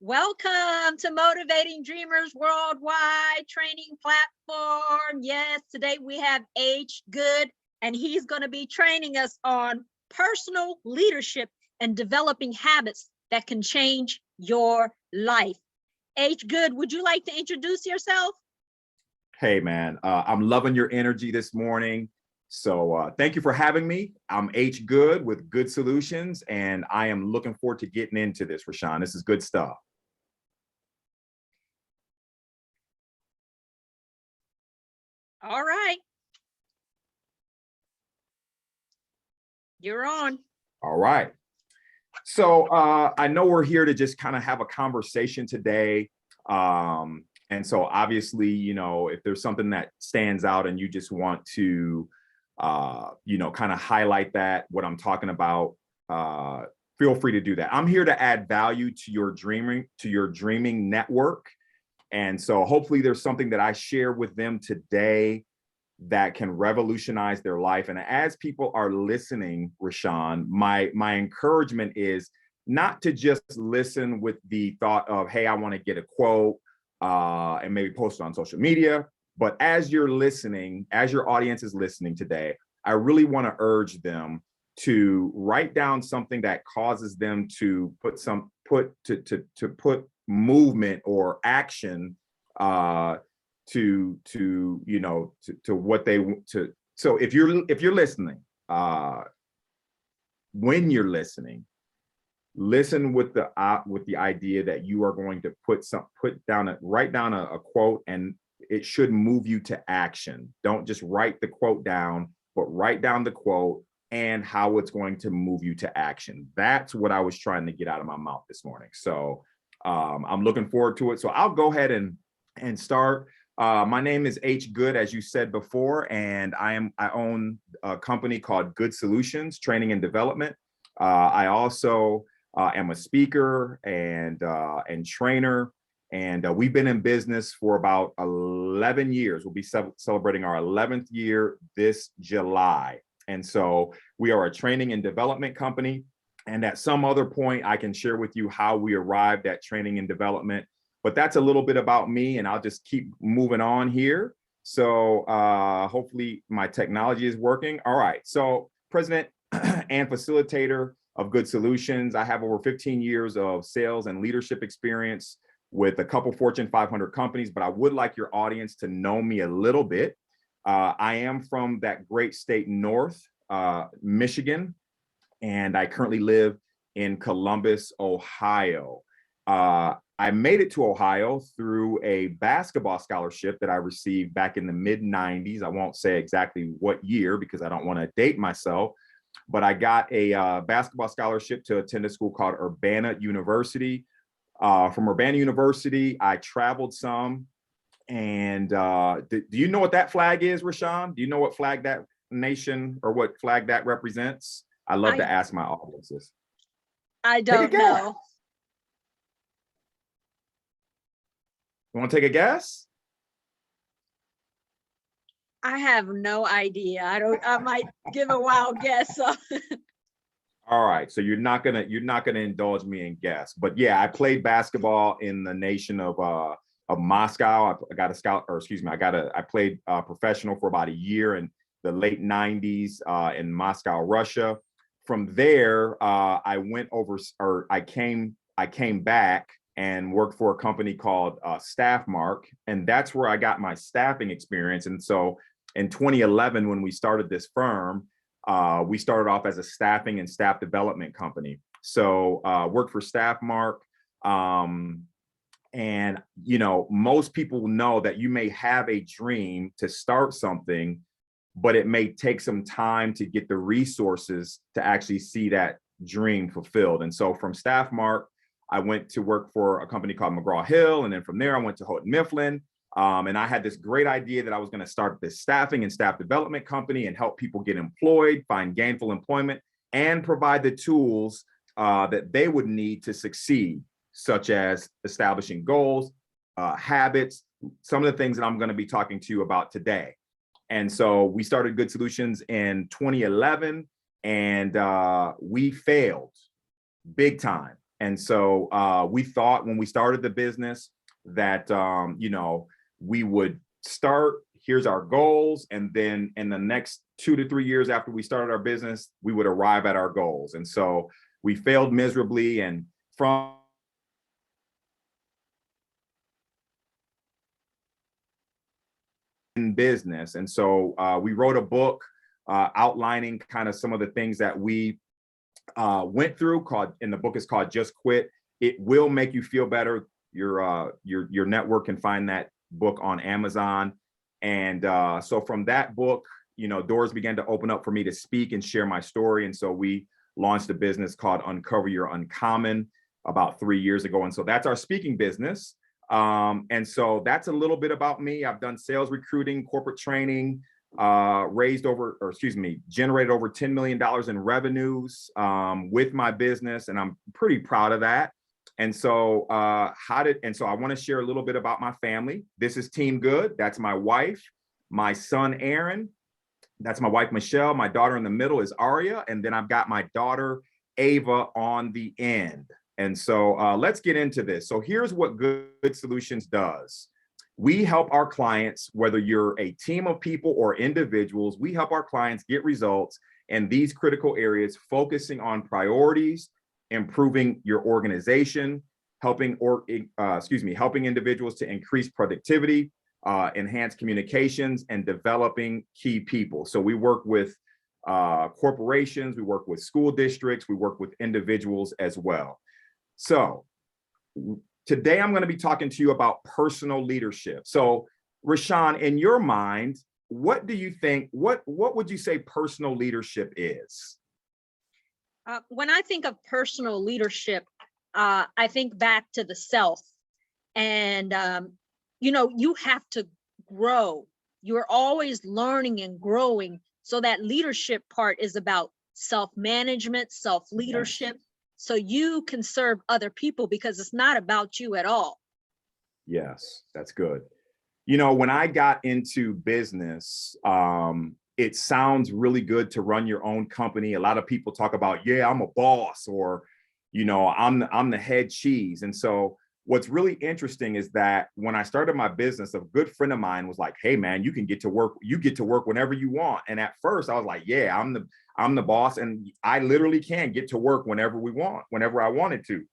Welcome to Motivating Dreamers Worldwide Training Platform. Yes, today we have H. Goode, and he's going to be training us on personal leadership and developing habits that can change your life. H. Goode, would you like to introduce yourself? Hey, man, I'm loving your energy this morning. So thank you for having me. I'm H. Goode with Goode Solutions, and I am looking forward to getting into this, Rashawn. This is good stuff. All right. You're on. All right. So I know we're here to just kind of have a conversation today. And so obviously, you know, if there's something that stands out and you just want to, you know, kind of highlight that, what I'm talking about, feel free to do that. I'm here to add value to your dreaming network. And so hopefully there's something that I share with them today that can revolutionize their life. And as people are listening, Rashawn, my encouragement is not to just listen with the thought of, hey, I want to get a quote and maybe post it on social media. But as you're listening, as your audience is listening today, I really want to urge them to write down something that causes them to put movement or action to you know to what they to. So if you're listening, when you're listening, listen with the idea that you are going to write down a quote, and it should move you to action. Don't just write the quote down, but write down the quote and how it's going to move you to action. That's what I was trying to get out of my mouth this morning. So I'm looking forward to it. So I'll go ahead and start. My name is H. Goode, as you said before, and I own a company called Goode Solutions, Training and Development. I also am a speaker and trainer, and we've been in business for about 11 years. We'll be celebrating our 11th year this July. And so we are a training and development company. And at some other point, I can share with you how we arrived at training and development. But that's a little bit about me, and I'll just keep moving on here. So hopefully my technology is working. All right. So president and facilitator of Goode Solutions. I have over 15 years of sales and leadership experience with a couple Fortune 500 companies, but I would like your audience to know me a little bit. I am from that great state north, Michigan, and I currently live in Columbus, Ohio. I made it to Ohio through a basketball scholarship that I received back in the mid-90s. I won't say exactly what year because I don't want to date myself, but I got a basketball scholarship to attend a school called Urbana University. From Urbana University, I traveled some. And do you know what that flag is, Rashawn? Do you know what flag that nation or what flag that represents? I love to ask my audiences. I don't know. You want to take a guess? I have no idea. I might give a wild guess. So. All right, so you're not gonna indulge me in guess, but yeah, I played basketball in the nation of Moscow. I played professional for about a year in the late 90s in Moscow, Russia. From there, I came back and worked for a company called Staffmark, and that's where I got my staffing experience. And so in 2011, when we started this firm, we started off as a staffing and staff development company. So worked for Staffmark. And, you know, most people know that you may have a dream to start something, but it may take some time to get the resources to actually see that dream fulfilled. And so from Staffmark, I went to work for a company called McGraw-Hill. And then from there, I went to Houghton Mifflin. And I had this great idea that I was going to start this staffing and staff development company and help people get employed, find gainful employment, and provide the tools that they would need to succeed, such as establishing goals, habits, some of the things that I'm going to be talking to you about today. And so we started Goode Solutions in 2011, and we failed big time. And so we thought when we started the business that, you know, we would start, here's our goals. And then in the next 2 to 3 years after we started our business, we would arrive at our goals. And so we failed miserably. And from in business. And so we wrote a book outlining kind of some of the things that we went through, and the book is called Just Quit. It will make you feel better. Your network can find that book on Amazon. And so from that book, you know, doors began to open up for me to speak and share my story. And so we launched a business called Uncover Your Uncommon about 3 years ago. And so that's our speaking business. And so that's a little bit about me. I've done sales recruiting, corporate training, generated over $10 million in revenues with my business. And I'm pretty proud of that. And so I want to share a little bit about my family. This is Team Goode. That's my wife, my son, Aaron. That's my wife, Michelle. My daughter in the middle is Aria. And then I've got my daughter, Ava, on the end. And so let's get into this. So here's what Goode Solutions does. We help our clients, whether you're a team of people or individuals, we help our clients get results in these critical areas, focusing on priorities, improving your organization, helping individuals to increase productivity, enhance communications, and developing key people. So we work with corporations, we work with school districts, we work with individuals as well. So today I'm going to be talking to you about personal leadership. So Rashawn, in your mind, what do you think, what would you say personal leadership is? When I think of personal leadership, I think back to the self. And, you know, you have to grow. You're always learning and growing. So that leadership part is about self-management, self-leadership. Yes. So you can serve other people because it's not about you at all. Yes, that's good. You know, when I got into business, it sounds really good to run your own company. A lot of people talk about, yeah, I'm a boss, or, you know, I'm the head cheese. And so what's really interesting is that when I started my business, a good friend of mine was like, hey man, you get to work whenever you want. And at first I was like, yeah, I'm the boss, and I literally can get to work whenever I wanted to.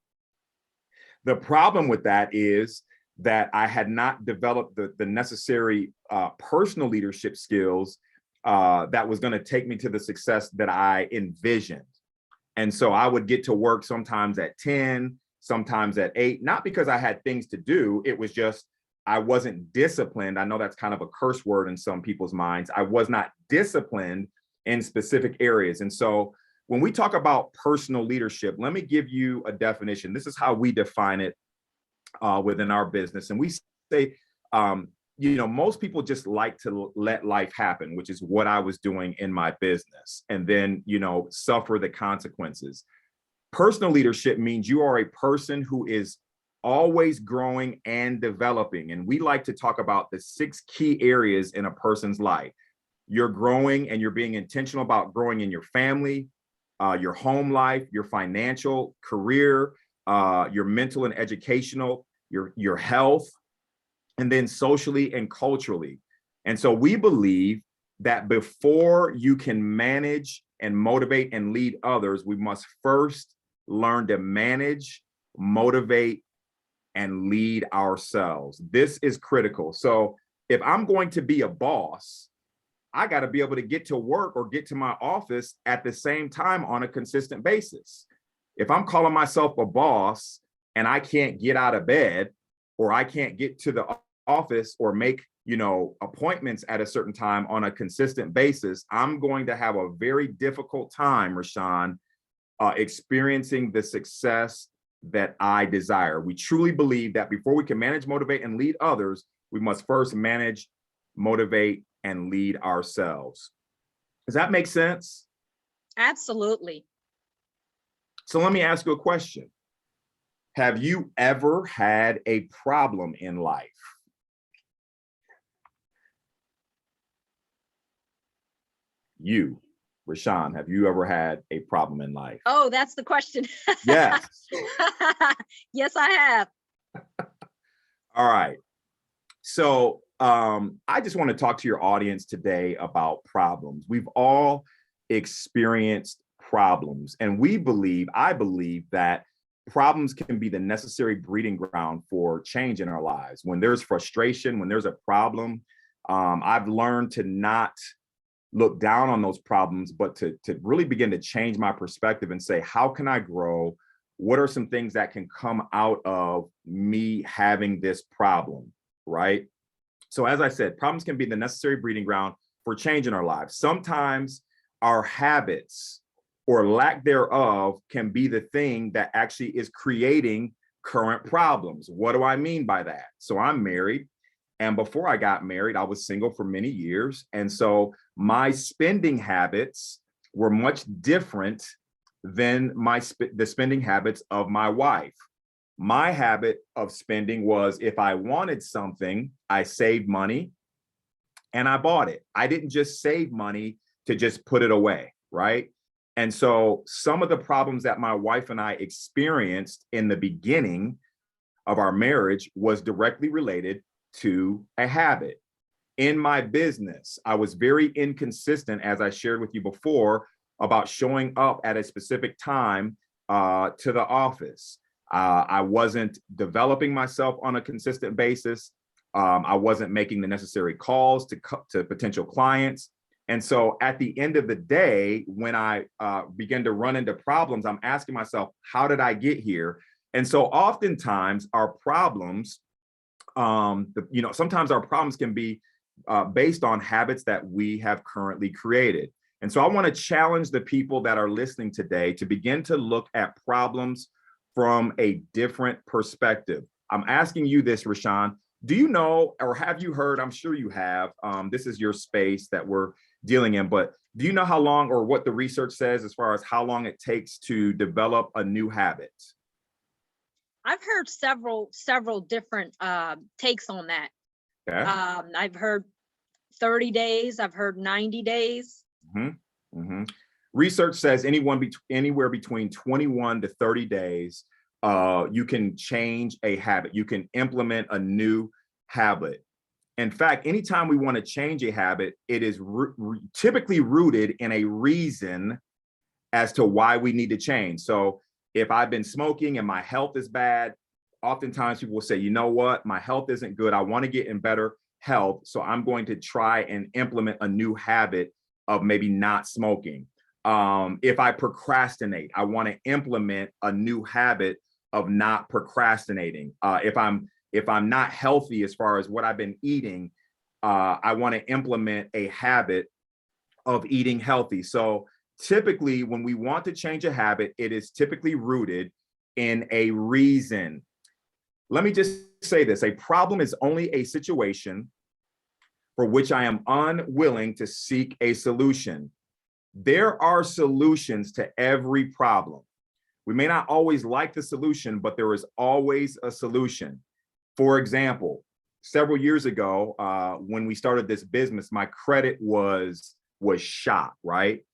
The problem with that is that I had not developed the necessary personal leadership skills that was going to take me to the success that I envisioned. And so I would get to work sometimes at 10, sometimes at 8, not because I had things to do. It was just, I wasn't disciplined. I know that's kind of a curse word in some people's minds. I was not disciplined in specific areas. And so when we talk about personal leadership, let me give you a definition. This is how we define it within our business. And we say, you know, most people just like to let life happen, which is what I was doing in my business, and then, you know, suffer the consequences. Personal leadership means you are a person who is always growing and developing. And we like to talk about the 6 key areas in a person's life. You're growing, and you're being intentional about growing in your family, your home life, your financial, career, your mental and educational, your health, and then socially and culturally. And so we believe that before you can manage and motivate and lead others, we must first learn to manage, motivate, and lead ourselves. This is critical. So if I'm going to be a boss, I got to be able to get to work or get to my office at the same time on a consistent basis. If I'm calling myself a boss and I can't get out of bed, or I can't get to the office or make, you know, appointments at a certain time on a consistent basis, I'm going to have a very difficult time, Rashawn, experiencing the success that I desire. We truly believe that before we can manage, motivate, and lead others, we must first manage, motivate, and lead ourselves. Does that make sense? Absolutely. So let me ask you a question. Have you ever had a problem in life? You, Rashawn, have you ever had a problem in life? Oh, that's the question. Yes. Yes, I have. All right. So I just want to talk to your audience today about problems. We've all experienced problems, and I believe that problems can be the necessary breeding ground for change in our lives. When there's frustration, when there's a problem, I've learned to not look down on those problems, but to really begin to change my perspective and say, how can I grow? What are some things that can come out of me having this problem, right? So as I said, problems can be the necessary breeding ground for change in our lives. Sometimes our habits or lack thereof can be the thing that actually is creating current problems. What do I mean by that? So I'm married, and before I got married, I was single for many years. And so my spending habits were much different than the spending habits of my wife. My habit of spending was, if I wanted something, I saved money and I bought it. I didn't just save money to just put it away, right? And so some of the problems that my wife and I experienced in the beginning of our marriage was directly related to a habit. In my business, I was very inconsistent, as I shared with you before, about showing up at a specific time to the office. I wasn't developing myself on a consistent basis. I wasn't making the necessary calls to potential clients. And so at the end of the day, when I began to run into problems, I'm asking myself, how did I get here? And so oftentimes our problems, sometimes our problems can be based on habits that we have currently created. And so I want to challenge the people that are listening today to begin to look at problems from a different perspective. I'm asking you this, Rashawn. Do you know, or have you heard, I'm sure you have, this is your space that we're dealing in, but do you know how long, or what the research says as far as how long it takes to develop a new habit? I've heard several different takes on that. Okay. I've heard 30 days. I've heard 90 days. Mm-hmm. Mm-hmm. Research says anywhere between 21 to 30 days, you can change a habit. You can implement a new habit. In fact, anytime we want to change a habit, it is typically rooted in a reason as to why we need to change. So if I've been smoking and my health is bad, oftentimes people will say, you know what, my health isn't good. I want to get in better health. So I'm going to try and implement a new habit of maybe not smoking. If I procrastinate, I want to implement a new habit of not procrastinating. If I'm not healthy as far as what I've been eating, I want to implement a habit of eating healthy. So typically, when we want to change a habit, it is typically rooted in a reason. Let me just say this: a problem is only a situation for which I am unwilling to seek a solution. There are solutions to every problem. We may not always like the solution, but there is always a solution. For example, several years ago, when we started this business, my credit was shot, right?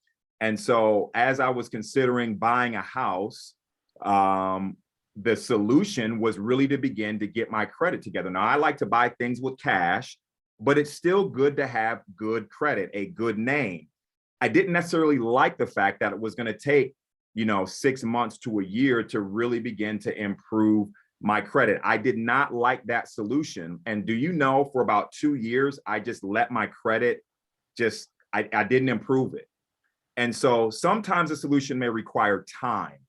And so as I was considering buying a house, the solution was really to begin to get my credit together. Now, I like to buy things with cash, but it's still good to have good credit, a good name. I didn't necessarily like the fact that it was going to take, 6 months to a year to really begin to improve my credit. I did not like that solution. And do you know, for about 2 years, I just let my credit I didn't improve it. And so sometimes a solution may require time.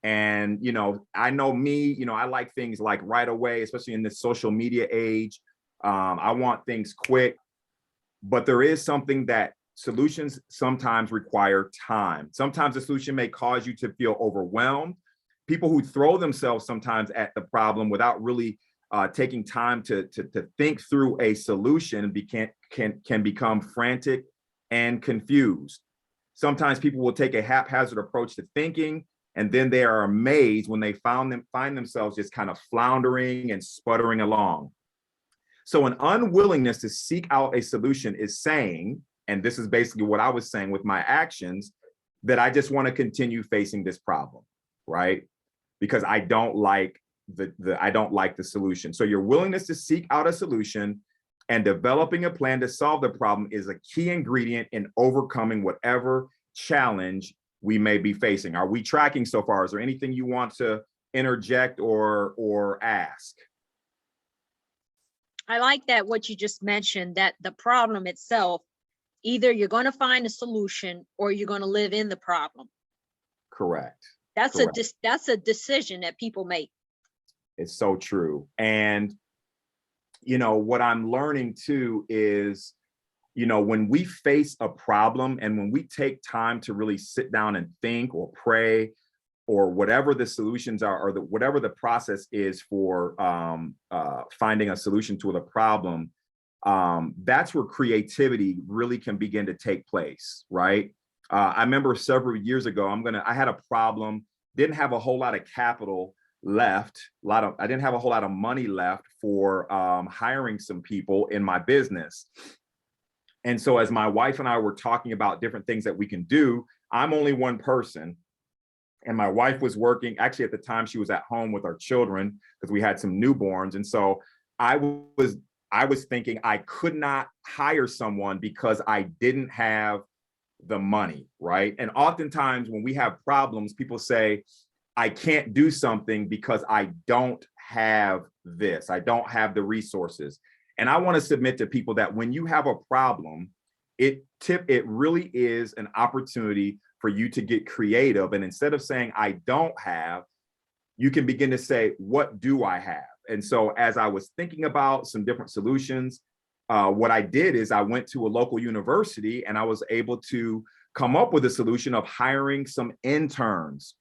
And, I know me, I like things like right away, especially in this social media age. I want things quick, but there is something that solutions sometimes require time. Sometimes the solution may cause you to feel overwhelmed. People who throw themselves sometimes at the problem without really taking time to think through a solution can become frantic and confused. Sometimes people will take a haphazard approach to thinking, and then they are amazed when they find themselves just kind of floundering and sputtering along. So an unwillingness to seek out a solution is saying, and this is basically what I was saying with my actions, that I just want to continue facing this problem, right? because I don't like I don't like the solution. So your willingness to seek out a solution and developing a plan to solve the problem is a key ingredient in overcoming whatever challenge we may be facing. Are we tracking so far? Is there anything you want to interject or ask? I like that what you just mentioned, that the problem itself, either you're going to find a solution or you're going to live in the problem. Correct. That's Correct. that's a decision that people make. It's so true. And, you know, what I'm learning too is, you know, when we face a problem and when we take time to really sit down and think or pray or whatever the solutions are, or whatever the process is for finding a solution to the problem, that's where creativity really can begin to take place, right? I remember several years ago, I had a problem, didn't have a whole lot of capital left, I didn't have a whole lot of money left for hiring some people in my business. And so as my wife and I were talking about different things that we can do, I'm only one person. And my wife was working, actually at the time she was at home with our children because we had some newborns. And so I was thinking I could not hire someone because I didn't have the money, right? And oftentimes when we have problems, people say, I can't do something because I don't have this, I don't have the resources. And I want to submit to people that when you have a problem, it really is an opportunity for you to get creative. And instead of saying, I don't have, you can begin to say, what do I have? And so as I was thinking about some different solutions, what I did is I went to a local university and I was able to come up with a solution of hiring some interns.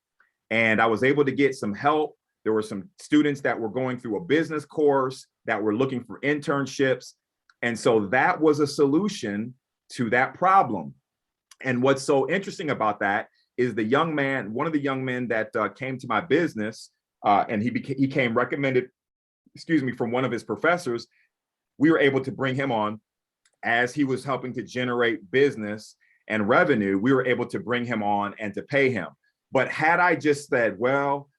And I was able to get some help. There were some students that were going through a business course that were looking for internships. And so that was a solution to that problem. And what's so interesting about that is one of the young men that came to my business, and he came recommended, from one of his professors. We were able to bring him on as he was helping to generate business and revenue. We were able to bring him on and to pay him. But had I just said, well,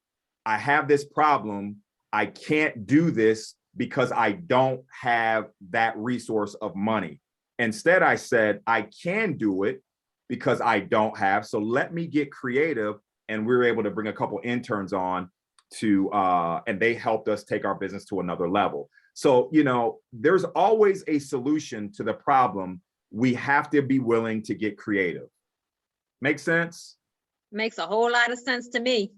I have this problem, I can't do this because I don't have that resource of money. Instead, I said, I can do it because I don't have. So let me get creative. And we were able to bring a couple interns on and they helped us take our business to another level. So, you know, there's always a solution to the problem. We have to be willing to get creative. Make sense? Makes a whole lot of sense to me.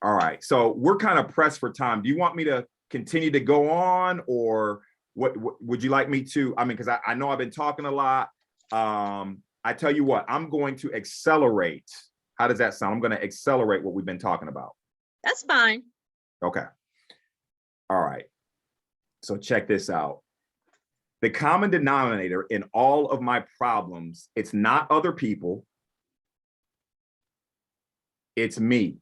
All right. So we're kind of pressed for time. Do you want me to continue to go on, or what would you like me to? I mean, because I know I've been talking a lot. I tell you what, I'm going to accelerate. How does that sound? I'm going to accelerate what we've been talking about. That's fine. Okay. All right. So check this out. The common denominator in all of my problems, it's not other people. It's me.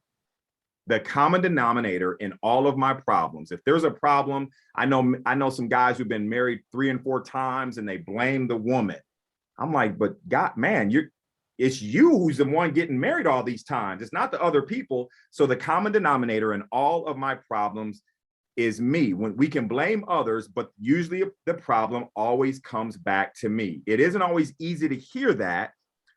The common denominator in all of my problems. If there's a problem, I know some guys who've been married 3 and 4 times and they blame the woman. I'm like, but God, man, it's you who's the one getting married all these times. It's not the other people. So the common denominator in all of my problems is me. When we can blame others, but usually the problem always comes back to me. It isn't always easy to hear that,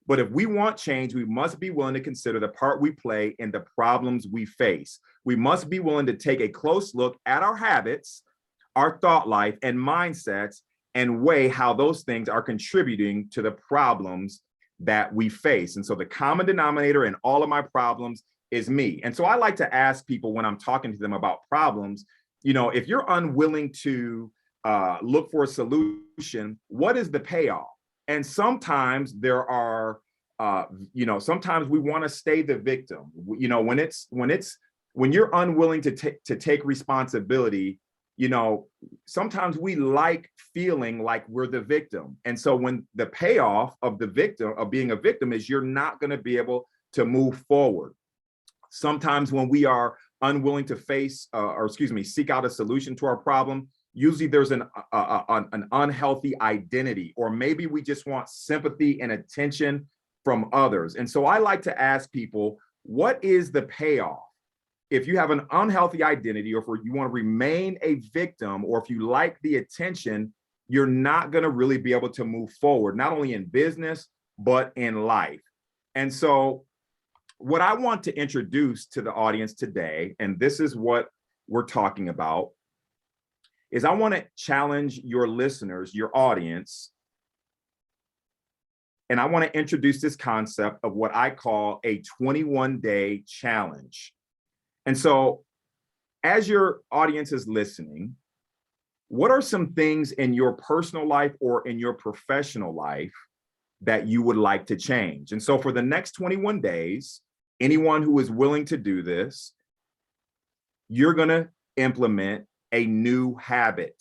but if we want change, we must be willing to consider the part we play in the problems we face. We must be willing to take a close look at our habits, our thought life and mindsets, and weigh how those things are contributing to the problems that we face. And so the common denominator in all of my problems is me. And so I like to ask people when I'm talking to them about problems, you know, if you're unwilling to look for a solution, what is the payoff? And sometimes there are, sometimes we want to stay the victim. You know, when you're unwilling to take responsibility, you know, sometimes we like feeling like we're the victim. And so when the payoff of being a victim is you're not going to be able to move forward. Sometimes when we are unwilling to seek out a solution to our problem, usually there's an unhealthy identity, or maybe we just want sympathy and attention from others. And so I like to ask people, what is the payoff? if you have an unhealthy identity, or if you want to remain a victim, or if you like the attention, you're not going to really be able to move forward, not only in business, but in life. And so what I want to introduce to the audience today, and this is what we're talking about, is I want to challenge your listeners, your audience, and I want to introduce this concept of what I call a 21-day challenge. And so as your audience is listening, what are some things in your personal life or in your professional life that you would like to change? And so for the next 21 days, anyone who is willing to do this, you're going to implement a new habit.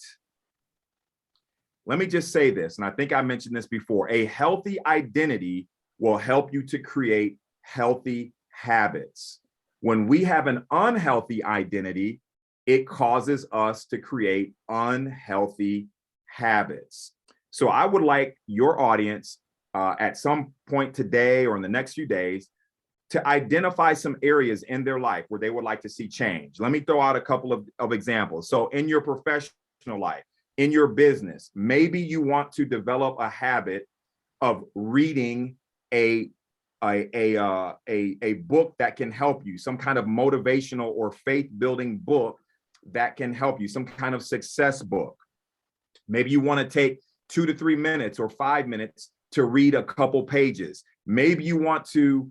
Let me just say this, and I think I mentioned this before: a healthy identity will help you to create healthy habits. When we have an unhealthy identity, it causes us to create unhealthy habits. So I would like your audience at some point today or in the next few days to identify some areas in their life where they would like to see change. Let me throw out a couple of examples. So in your professional life, in your business, maybe you want to develop a habit of reading a book that can help you, some kind of motivational or faith-building book that can help you, some kind of success book. Maybe you want to take 2 to 3 minutes or 5 minutes to read a couple pages. Maybe you want to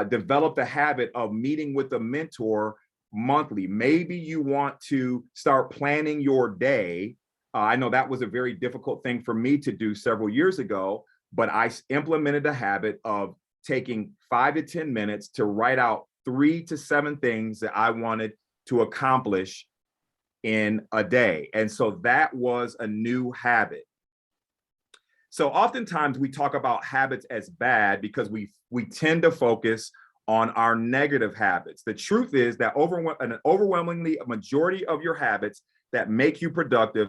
develop the habit of meeting with a mentor monthly. Maybe you want to start planning your day. I know that was a very difficult thing for me to do several years ago, but I implemented a habit of taking 5 to 10 minutes to write out 3 to 7 things that I wanted to accomplish in a day. And so that was a new habit. So oftentimes we talk about habits as bad because we tend to focus on our negative habits. The truth is that an overwhelmingly majority of your habits that make you productive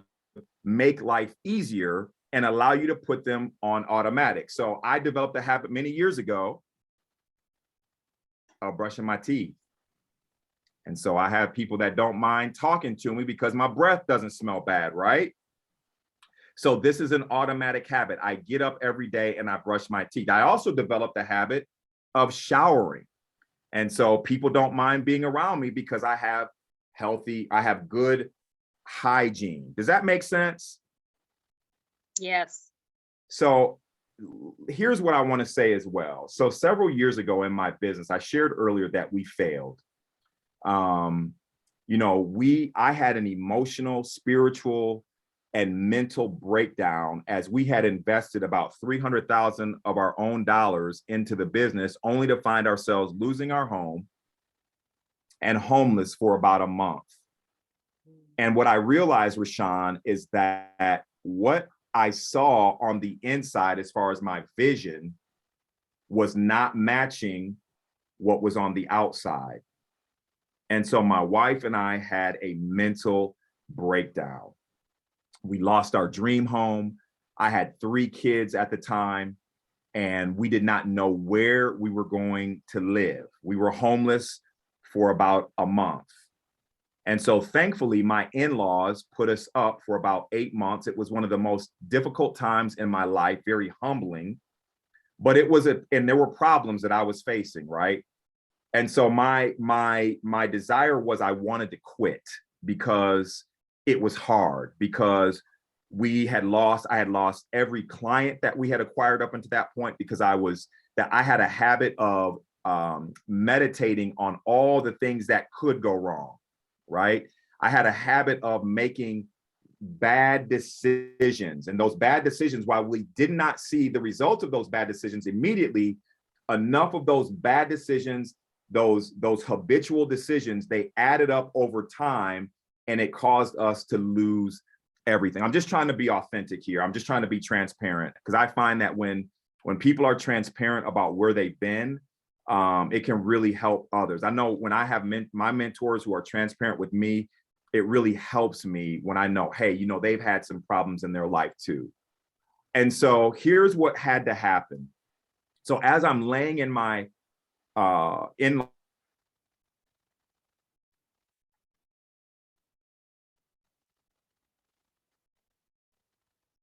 make life easier and allow you to put them on automatic. So I developed a habit many years ago of brushing my teeth. And so I have people that don't mind talking to me because my breath doesn't smell bad, right? So this is an automatic habit. I get up every day and I brush my teeth. I also developed the habit of showering. And so people don't mind being around me because I have good hygiene. Does that make sense? Yes. So here's what I want to say as well. So several years ago in my business, I shared earlier that we failed. I had an emotional, spiritual, and mental breakdown as we had invested about $300,000 of our own dollars into the business, only to find ourselves losing our home and homeless for about a month. And what I realized, Rashawn, is that what I saw on the inside as far as my vision was not matching what was on the outside. And so my wife and I had a mental breakdown. We lost our dream home. I had 3 kids at the time, and we did not know where we were going to live. We were homeless for about a month. And so thankfully, my in-laws put us up for about 8 months. It was one of the most difficult times in my life, very humbling, but and there were problems that I was facing, right? And so my desire was I wanted to quit because it was hard, because I had lost every client that we had acquired up until that point, because I had a habit of meditating on all the things that could go wrong, right? I had a habit of making bad decisions, and those bad decisions, while we did not see the results of those bad decisions immediately, enough of those bad decisions, those habitual decisions, they added up over time, and it caused us to lose everything. I'm just trying to be authentic here. I'm just trying to be transparent, because I find that when people are transparent about where they've been, it can really help others. I know when I have my mentors who are transparent with me, it really helps me when I know, hey, they've had some problems in their life too. And so here's what had to happen. So as I'm laying in my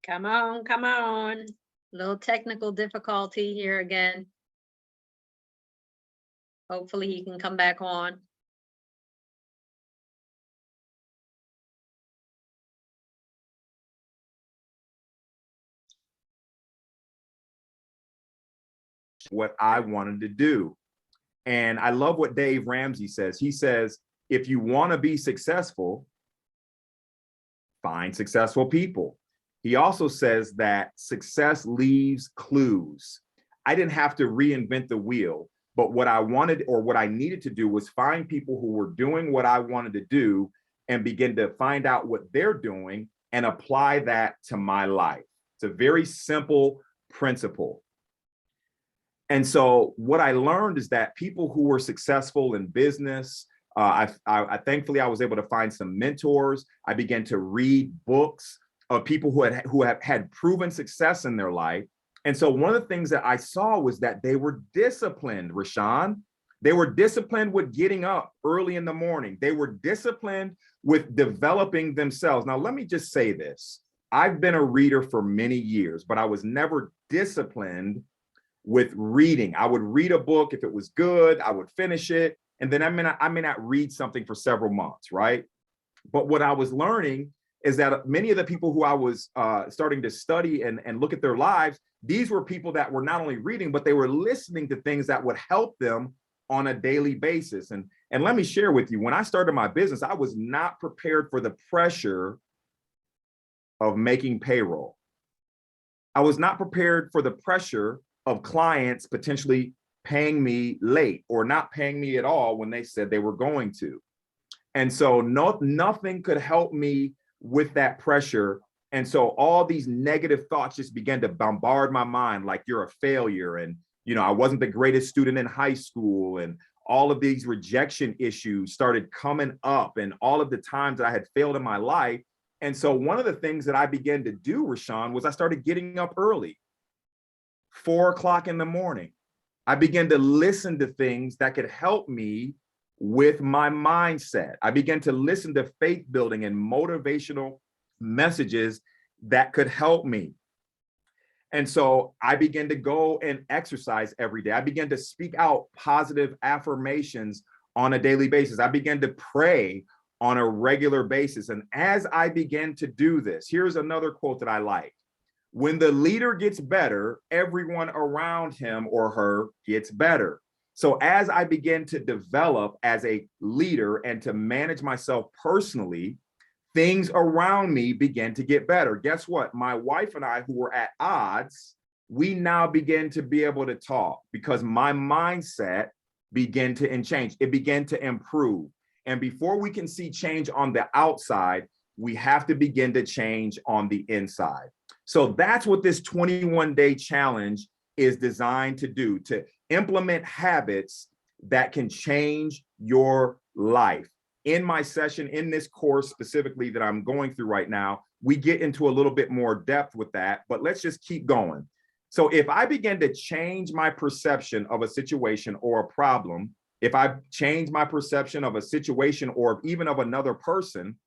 Come on, come on. Little technical difficulty here again. Hopefully he can come back on. What I wanted to do. And I love what Dave Ramsey says. He says, if you want to be successful, find successful people. He also says that success leaves clues. I didn't have to reinvent the wheel, but what I wanted or what I needed to do was find people who were doing what I wanted to do and begin to find out what they're doing and apply that to my life. It's a very simple principle. And so what I learned is that people who were successful in business, thankfully I was able to find some mentors. I began to read books of people who have had proven success in their life. And so one of the things that I saw was that they were disciplined, Rashawn. They were disciplined with getting up early in the morning. They were disciplined with developing themselves. Now, let me just say this. I've been a reader for many years, but I was never disciplined with reading. I would read a book. If it was good, I would finish it. And then I may not read something for several months, right? But what I was learning is that many of the people who I was starting to study and look at their lives, these were people that were not only reading, but they were listening to things that would help them on a daily basis. And let me share with you, when I started my business, I was not prepared for the pressure of making payroll. I was not prepared for the pressure of clients potentially paying me late or not paying me at all when they said they were going to. And so nothing could help me with that pressure. And so all these negative thoughts just began to bombard my mind, like you're a failure. And, I wasn't the greatest student in high school. And all of these rejection issues started coming up and all of the times that I had failed in my life. And so one of the things that I began to do, Rashawn, was I started getting up early. 4 o'clock in the morning. I began to listen to things that could help me with my mindset. I began to listen to faith building and motivational messages that could help me. And so I began to go and exercise every day. I began to speak out positive affirmations on a daily basis. I began to pray on a regular basis. And as I began to do this, here's another quote that I like. When the leader gets better, everyone around him or her gets better. So as I begin to develop as a leader and to manage myself personally, things around me began to get better. Guess what? My wife and I, who were at odds, we now begin to be able to talk because my mindset began to change. It began to improve. And before we can see change on the outside, we have to begin to change on the inside. So that's what this 21-day challenge is designed to do, to implement habits that can change your life. In my session, in this course specifically that I'm going through right now, we get into a little bit more depth with that, but let's just keep going. So if I begin to change my perception of a situation or a problem, if I change my perception of a situation or even of another person,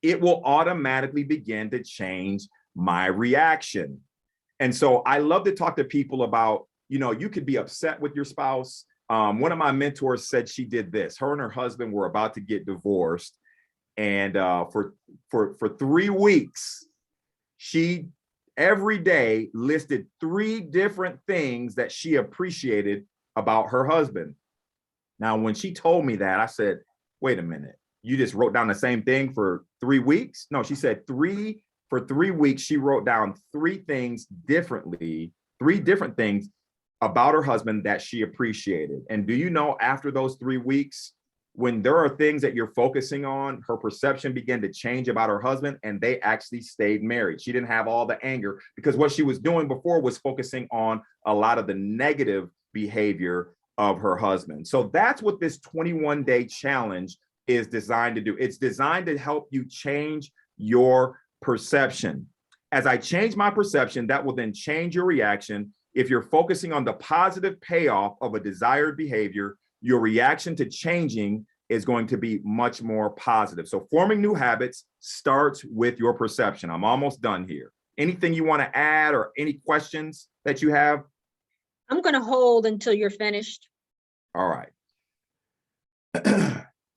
it will automatically begin to change my reaction. And so I love to talk to people about, you could be upset with your spouse. One of my mentors said she did this. Her and her husband were about to get divorced. And for 3 weeks, she every day listed 3 different things that she appreciated about her husband. Now, when she told me that, I said, wait a minute, you just wrote down the same thing for 3 weeks? No, she said for 3 weeks, she wrote down 3 things differently, 3 different things about her husband that she appreciated. And do you know, after those 3 weeks, when there are things that you're focusing on, her perception began to change about her husband and they actually stayed married. She didn't have all the anger because what she was doing before was focusing on a lot of the negative behavior of her husband. So that's what this 21-day challenge is designed to do. It's designed to help you change your perception. As I change my perception, that will then change your reaction. If you're focusing on the positive payoff of a desired behavior, your reaction to changing is going to be much more positive. So forming new habits starts with your perception. I'm almost done here. Anything you want to add or any questions that you have? I'm going to hold until you're finished. All right.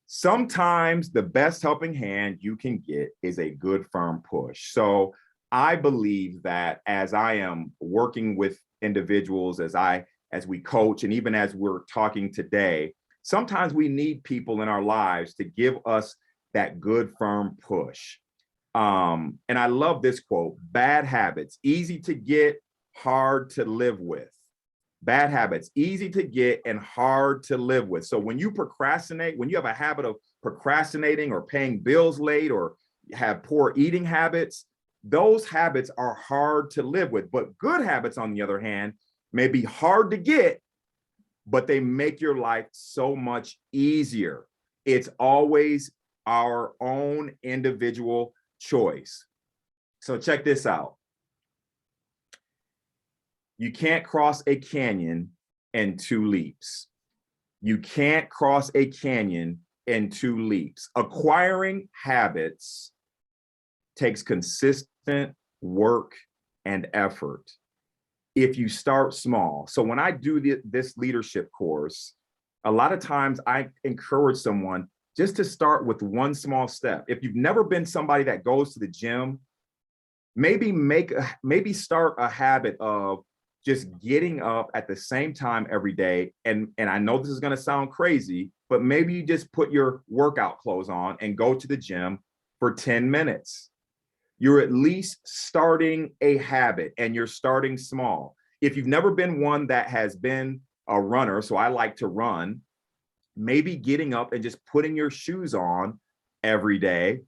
Sometimes the best helping hand you can get is a good firm push. So I believe that as I am working with individuals, as we coach, and even as we're talking today, sometimes we need people in our lives to give us that good firm push. And I love this quote: bad habits, easy to get, hard to live with. Bad habits, easy to get and hard to live with. So when you procrastinate, when you have a habit of procrastinating or paying bills late or have poor eating habits, those habits are hard to live with. But good habits, on the other hand, may be hard to get, but they make your life so much easier. It's always our own individual choice. So check this out. You can't cross a canyon in 2 leaps. You can't cross a canyon in 2 leaps. Acquiring habits takes consistent work and effort if you start small. So when I do this leadership course, a lot of times I encourage someone just to start with one small step. If you've never been somebody that goes to the gym, maybe start a habit of just getting up at the same time every day. And I know this is going to sound crazy, but maybe you just put your workout clothes on and go to the gym for 10 minutes. You're at least starting a habit, and you're starting small. If you've never been one that has been a runner, so I like to run, maybe getting up and just putting your shoes on every day,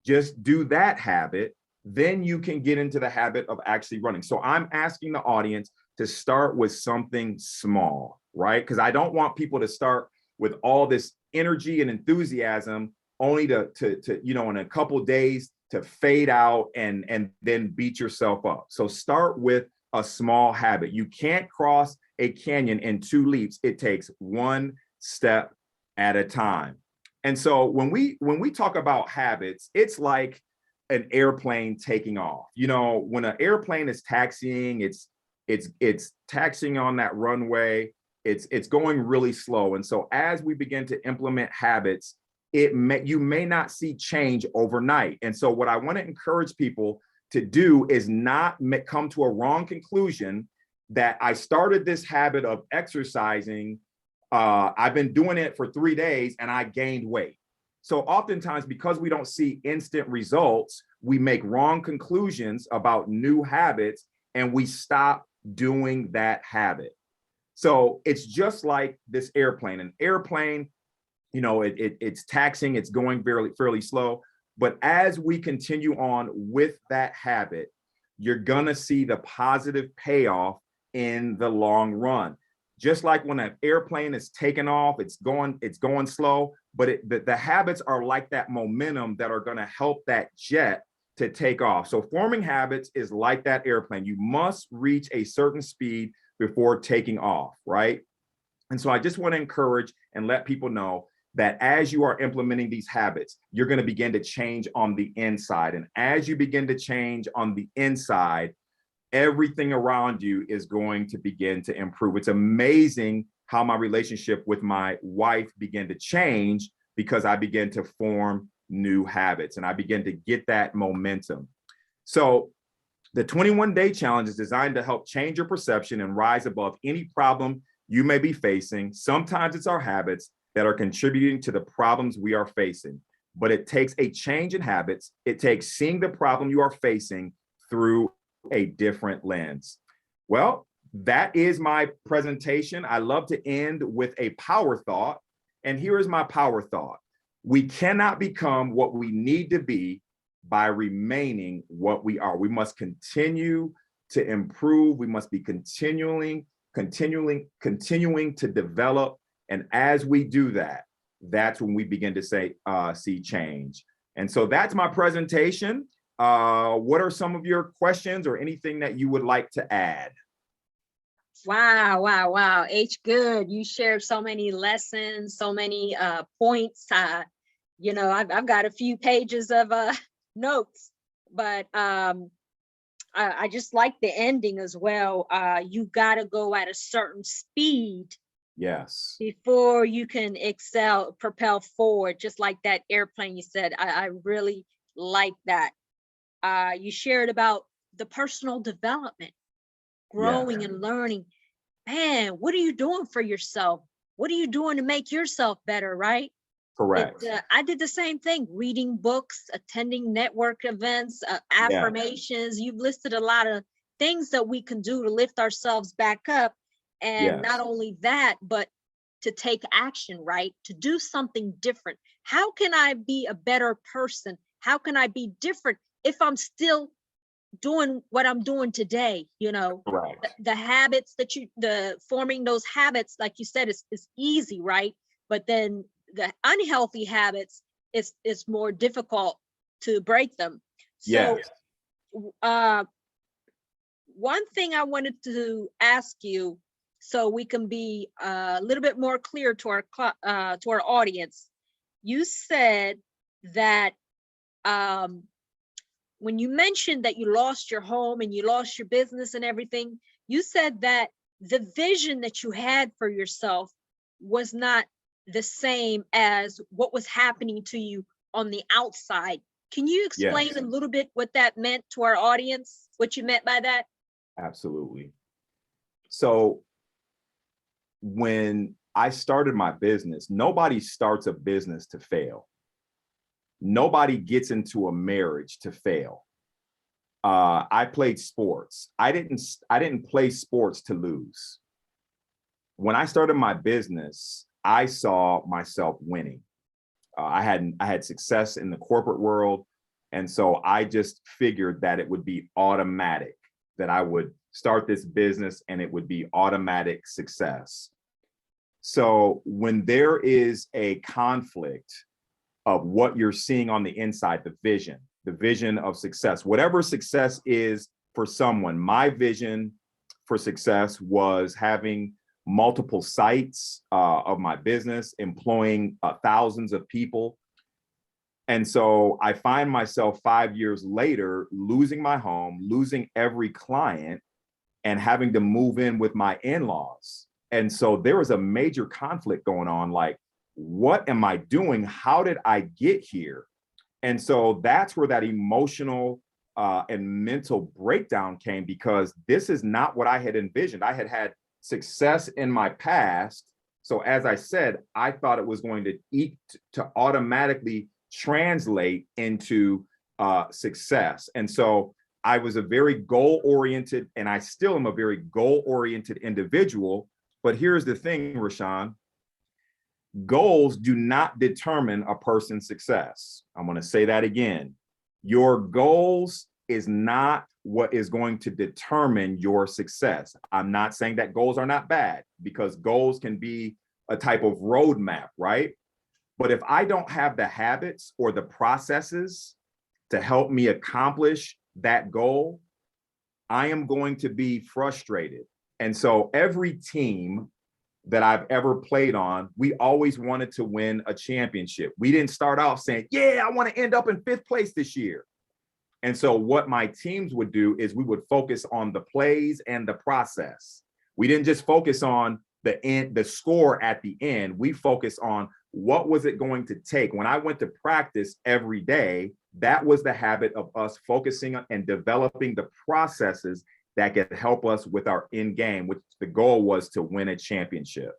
just do that habit. Then you can get into the habit of actually running. So I'm asking the audience to start with something small, right? Because I don't want people to start with all this energy and enthusiasm only to in a couple days to fade out and then beat yourself up. So start with a small habit. You can't cross a canyon in 2 leaps. It takes 1 step at a time. And so when we talk about habits, it's like an airplane taking off. When an airplane is taxiing, it's taxiing on that runway. It's going really slow. And so as we begin to implement habits, you may not see change overnight. And so what I want to encourage people to do is not come to a wrong conclusion that I started this habit of exercising. I've been doing it for 3 days and I gained weight. So oftentimes, because we don't see instant results, we make wrong conclusions about new habits and we stop doing that habit. So it's just like this airplane. An airplane, it's taxing, it's going fairly slow. But as we continue on with that habit, you're gonna see the positive payoff in the long run. Just like when an airplane is taking off, it's going slow, but the habits are like that momentum that are going to help that jet to take off. So forming habits is like that airplane. You must reach a certain speed before taking off, right? And so I just want to encourage and let people know that as you are implementing these habits, you're going to begin to change on the inside. And as you begin to change on the inside, everything around you is going to begin to improve. It's amazing how my relationship with my wife began to change because I began to form new habits and I began to get that momentum. So the 21-day challenge is designed to help change your perception and rise above any problem you may be facing. Sometimes it's our habits that are contributing to the problems we are facing, but it takes a change in habits. It takes seeing the problem you are facing through a different lens. Well, that is my presentation. I love to end with a power thought. And here is my power thought. We cannot become what we need to be by remaining what we are. We must continue to improve. We must be continuing to develop. And as we do that, that's when we begin to see change. And so that's my presentation. What are some of your questions or anything that you would like to add? Wow. H, Goode. You shared so many lessons, so many points. I've got a few pages of notes, but I just like the ending as well. You got to go at a certain speed Yes. before you can propel forward, just like that airplane you said. I really like that. You shared about the personal development, growing and learning. Man, what are you doing for yourself? What are you doing to make yourself better, right? Correct. I did the same thing, reading books, attending network events, affirmations. You've listed a lot of things that we can do to lift ourselves back up. And not Yes. only that, but to take action, right? To do something different. How can I be a better person? How can I be different if I'm still doing what I'm doing today? Correct. The habits that forming those habits, like you said, is easy, right? But then the unhealthy habits, it's more difficult to break them. So Yes. one thing I wanted to ask you, so we can be a little bit more clear to our audience. You said that when you mentioned that you lost your home and you lost your business and everything, you said that the vision that you had for yourself was not the same as what was happening to you on the outside. Can you explain Yes. a little bit what that meant to our audience, what you meant by that? Absolutely. So when I started my business, nobody starts a business to fail. Nobody gets into a marriage to fail. I played sports. I didn't play sports to lose. When I started my business, I saw myself winning. I had success in the corporate world. And so I just figured that it would be automatic, that I would start this business and it would be automatic success. So when there is a conflict of what you're seeing on the inside, the vision of success, whatever success is for someone, my vision for success was having multiple sites of my business, employing thousands of people. And so I find myself 5 years later, losing my home, losing every client, and having to move in with my in-laws. And so there was a major conflict going on, like, what am I doing? How did I get here? And so that's where that emotional and mental breakdown came, because this is not what I had envisioned. I had success in my past. So as I said, I thought it was going to automatically translate into success. And so I was a very goal-oriented, and I still am a very goal-oriented individual. But here's the thing, Rashawn, goals do not determine a person's success. I'm going to say that again. Your goals is not what is going to determine your success. I'm not saying that goals are not bad, because goals can be a type of roadmap, right? But if I don't have the habits or the processes to help me accomplish that goal, I am going to be frustrated. And so every team that I've ever played on, we always wanted to win a championship. We didn't start off saying, yeah, I want to end up in 5th place this year. And so what my teams would do is we would focus on the plays and the process. We didn't just focus on the score at the end. We focus on what was it going to take. When I went to practice every day, that was the habit of us focusing on and developing the processes that could help us with our end game, which the goal was to win a championship.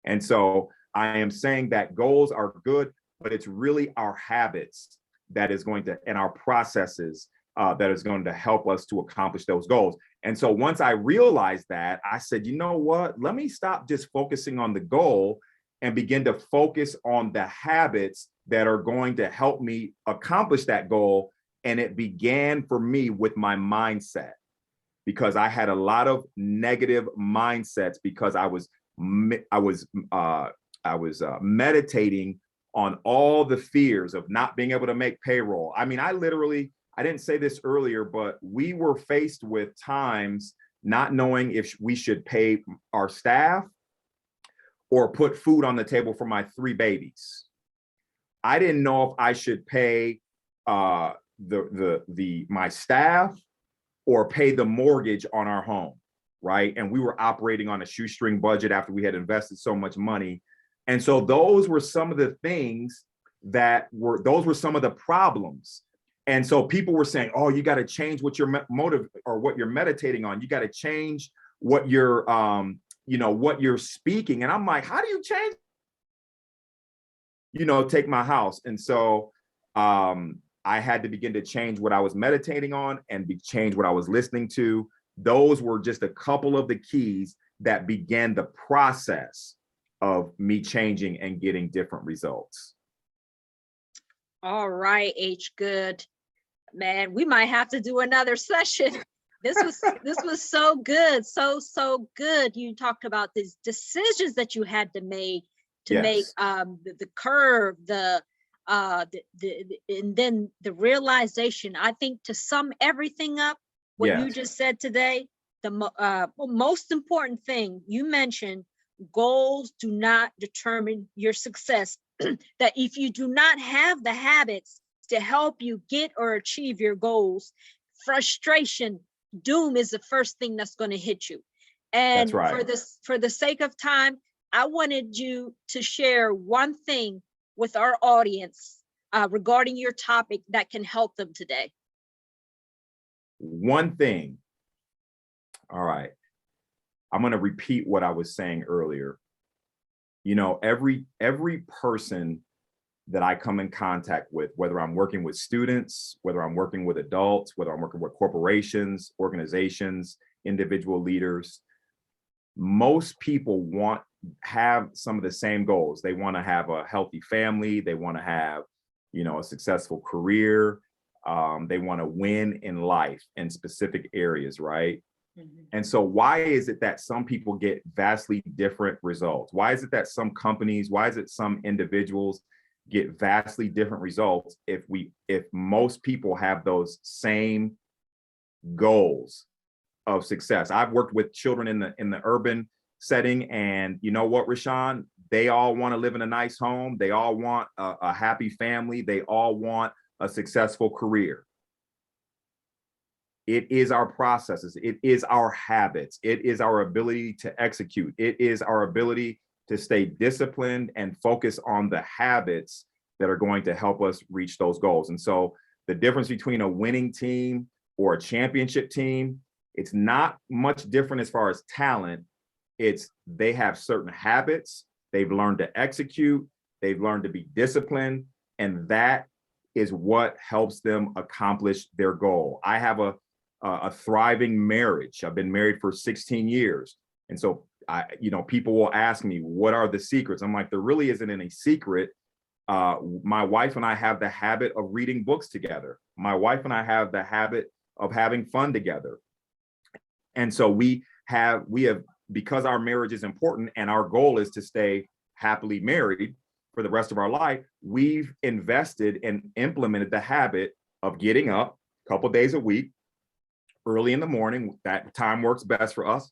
And so I am saying that goals are good, but it's really our habits that is going to, and our processes that is going to help us to accomplish those goals. And so once I realized that, I said, you know what, let me stop just focusing on the goal and begin to focus on the habits that are going to help me accomplish that goal. And it began for me with my mindset, because I had a lot of negative mindsets, because I was meditating on all the fears of not being able to make payroll. I mean, I didn't say this earlier, but we were faced with times not knowing if we should pay our staff or put food on the table for my 3 babies. I didn't know if I should pay my staff or pay the mortgage on our home, right? And we were operating on a shoestring budget after we had invested so much money. And so those were some of the things those were some of the problems. And so people were saying, oh, you got to change what your motive or what you're meditating on. You got to change what you're, what you're speaking. And I'm like, how do you change? Take my house. And so I had to begin to change what I was meditating on and change what I was listening to. Those were just a couple of the keys that began the process of me changing and getting different results. All right, H. Goode. Man, we might have to do another session. This was so good, so good. You talked about these decisions that you had to make make the curve, and then the realization. I think to sum everything up, what you just said today, the most important thing you mentioned, goals do not determine your success. That if you do not have the habits to help you get or achieve your goals, frustration, doom is the first thing that's going to hit you. And that's right. For the sake of time, I wanted you to share one thing with our audience regarding your topic that can help them today. One thing. All right. I'm going to repeat what I was saying earlier. Every person that I come in contact with, whether I'm working with students, whether I'm working with adults, whether I'm working with corporations, organizations, individual leaders, most people have some of the same goals. They want to have a healthy family. They want to have, a successful career. They want to win in life in specific areas, right? Mm-hmm. And so why is it that some people get vastly different results? Why is it that some companies, why is it some individuals get vastly different results if most people have those same goals of success? I've worked with children in the urban setting, and you know what, Rashawn? They all want to live in a nice home. They all want a happy family. They all want a successful career. It is our processes. It is our habits. It is our ability to execute. It is our ability to stay disciplined and focus on the habits that are going to help us reach those goals. And so the difference between a winning team or a championship team, it's not much different as far as talent. It's they have certain habits. They've learned to execute. They've learned to be disciplined. And that is what helps them accomplish their goal. I have a thriving marriage. I've been married for 16 years. And so people will ask me, what are the secrets? I'm like, there really isn't any secret. My wife and I have the habit of reading books together. My wife and I have the habit of having fun together. And so we have, because our marriage is important and our goal is to stay happily married for the rest of our life, we've invested and implemented the habit of getting up a couple days a week, early in the morning. That time works best for us.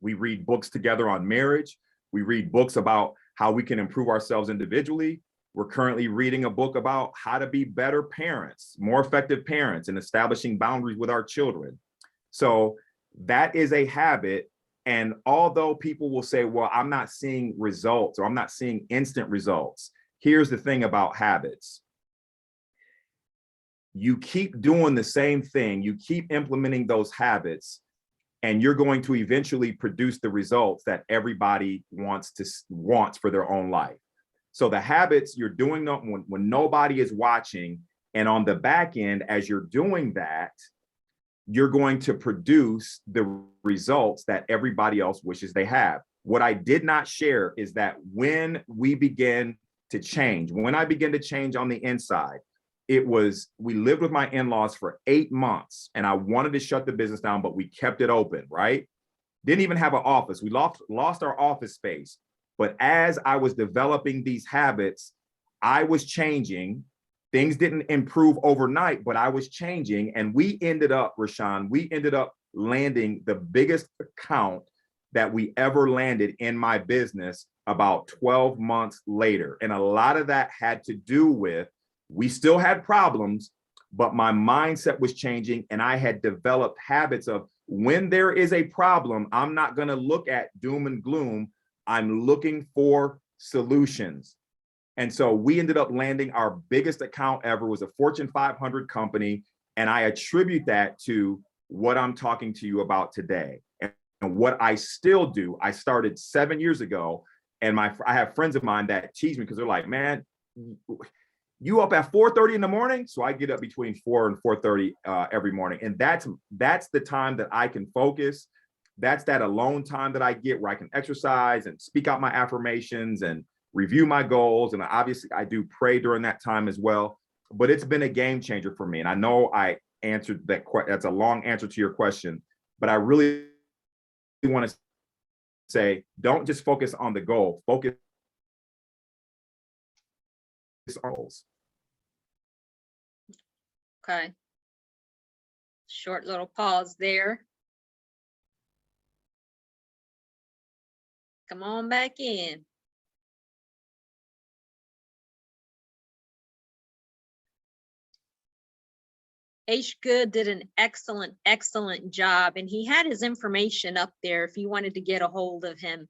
We read books together on marriage. We read books about how we can improve ourselves individually. We're currently reading a book about how to be better parents, more effective parents, and establishing boundaries with our children. So that is a habit. And although people will say, well, I'm not seeing results, or I'm not seeing instant results, here's the thing about habits. You keep doing the same thing, you keep implementing those habits, and you're going to eventually produce the results that everybody wants for their own life. So the habits you're doing them when nobody is watching, and on the back end, as you're doing that, you're going to produce the results that everybody else wishes they have. What I did not share is that when we begin to change, when I begin to change on the inside, we lived with my in-laws for 8 months, and I wanted to shut the business down, but we kept it open, right? Didn't even have an office. We lost our office space. But as I was developing these habits, I was changing. Things didn't improve overnight, but I was changing. And we ended up, Rashawn, landing the biggest account that we ever landed in my business about 12 months later. And a lot of that had to do with, we still had problems, but my mindset was changing, and I had developed habits of, when there is a problem, I'm not going to look at doom and gloom. I'm looking for solutions. And so we ended up landing our biggest account ever. It was a Fortune 500 company. And I attribute that to what I'm talking to you about today. And what I still do, I started 7 years ago. And I have friends of mine that tease me because they're like, man, you up at 4:30 in the morning? So I get up between 4 and 4:30 every morning. And that's the time that I can focus. That's that alone time that I get where I can exercise and speak out my affirmations and review my goals. And obviously I do pray during that time as well. But it's been a game changer for me. And I know I answered that. That's a long answer to your question, but I really want to say, don't just focus on the goal, focus on goals. Okay. Short little pause there. Come on back in. H. Goode did an excellent job, and he had his information up there if you wanted to get a hold of him.